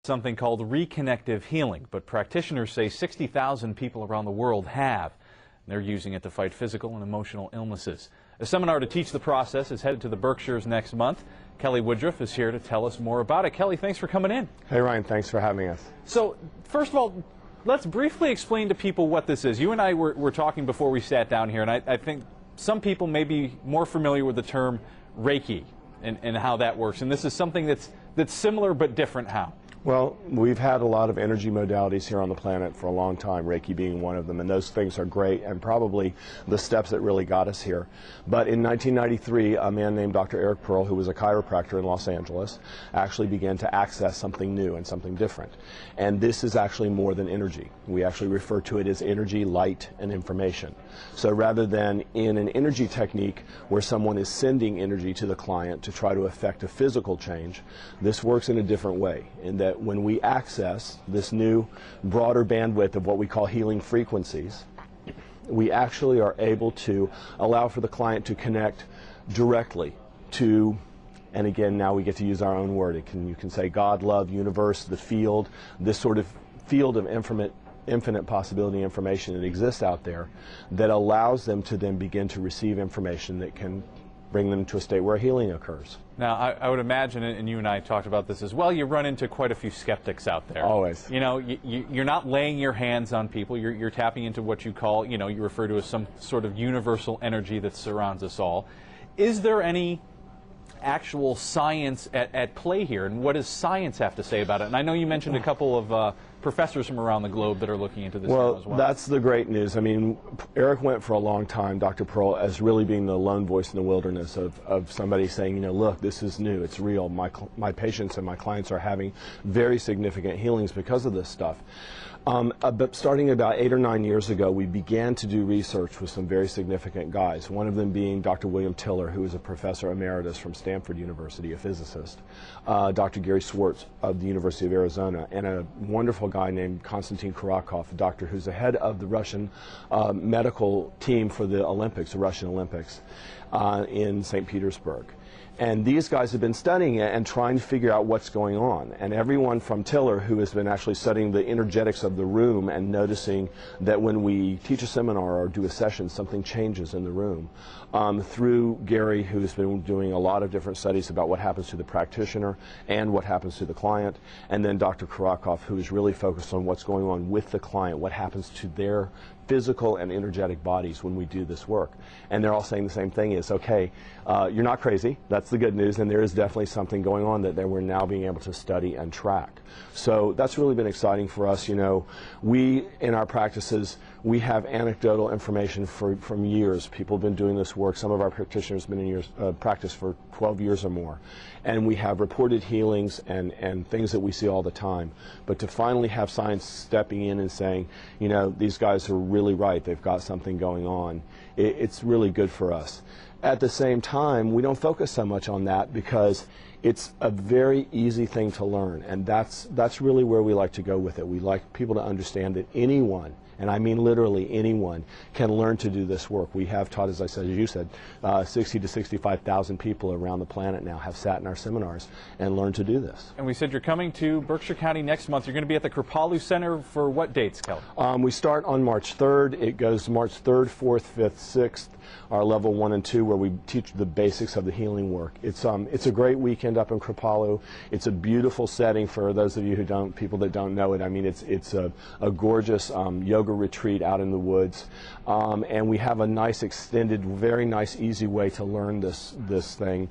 Something called reconnective healing, but practitioners say 60,000 people around the world have. They're using it to fight physical and emotional illnesses. A seminar to teach the process is headed to the Berkshires next month. Kelly Woodruff is here to tell us more about it. Kelly, thanks for coming in. Hey Ryan, thanks for having us. So, first of all, let's briefly explain to people what this is. You and I were talking before we sat down here, and I think some people may be more familiar with the term Reiki and how that works. And this is something that's similar but different. How? Well, we've had a lot of energy modalities here on the planet for a long time, Reiki being one of them, and those things are great and probably the steps that really got us here. But in 1993, a man named Dr. Eric Pearl, who was a chiropractor in Los Angeles, actually began to access something new and something different. And this is actually more than energy. We actually refer to it as energy, light, and information. So rather than in an energy technique where someone is sending energy to the client to try to affect a physical change, this works in a different way, in that when we access this new broader bandwidth of what we call healing frequencies, we actually are able to allow for the client to connect directly to, and again now we get to use our own word, you can say God, love, universe, the field, this sort of field of infinite possibility information that exists out there that allows them to then begin to receive information that can bring them to a state where healing occurs. Now, I would imagine, and you and I talked about this as well, you run into quite a few skeptics out there. Always. You know, you're not laying your hands on people. You're tapping into what you call, you refer to as some sort of universal energy that surrounds us all. Is there any actual science at play here, and what does science have to say about it? And I know you mentioned a couple of professors from around the globe that are looking into this now as well. That's the great news. I mean, Eric went for a long time, Dr. Pearl, as really being the lone voice in the wilderness of somebody saying, look, this is new, it's real. My patients and my clients are having very significant healings because of this stuff. But starting about 8 or 9 years ago, we began to do research with some very significant guys, one of them being Dr. William Tiller, who is a professor emeritus from Stanford University, a physicist, Dr. Gary Swartz of the University of Arizona, and a wonderful guy named Konstantin Kurakov, a doctor who's the head of the Russian medical team for the Olympics, the Russian Olympics, in St. Petersburg. And these guys have been studying it and trying to figure out what's going on. And everyone from Tiller, who has been actually studying the energetics of the room and noticing that when we teach a seminar or do a session, something changes in the room. Through Gary, who's been doing a lot of different studies about what happens to the practitioner and what happens to the client. And then Dr. Kurakov, who is really focused on what's going on with the client, what happens to their physical and energetic bodies when we do this work. And they're all saying the same thing is, okay, you're not crazy, that's the good news, and there is definitely something going on that we're now being able to study and track. So that's really been exciting for us. We, in our practices, we have anecdotal information from years. People have been doing this work. Some of our practitioners have been in practice for 12 years or more. And we have reported healings and things that we see all the time. But to finally have science stepping in and saying, these guys are really right, they've got something going on, it's really good for us. At the same time, we don't focus so much on that because it's a very easy thing to learn, and that's really where we like to go with it. We like people to understand that anyone, and I mean literally anyone, can learn to do this work. We have taught, as you said, 60 to 65,000 people around the planet now have sat in our seminars and learned to do this. And we said you're coming to Berkshire County next month. You're going to be at the Kripalu Center for what dates, Kelly? We start on March 3rd. It goes March 3rd, 4th, 5th, 6th, our level 1 and 2, where we teach the basics of the healing work. It's a great weekend up in Kripalu. It's a beautiful setting for those of you people that don't know it. I mean, it's a gorgeous yoga retreat out in the woods, and we have a nice extended, very nice, easy way to learn this thing.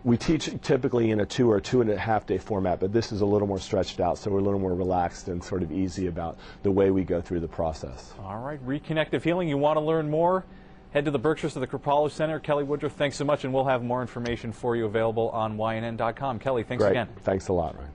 We teach typically in a 2 or 2.5 day format, but this is a little more stretched out, so we're a little more relaxed and sort of easy about the way we go through the process. All right, Reconnective Healing. You want to learn more? Head to the Berkshires to the Kripalu Center. Kelly Woodruff, thanks so much, and we'll have more information for you available on YNN.com. Kelly, thanks again. Thanks a lot, Ryan.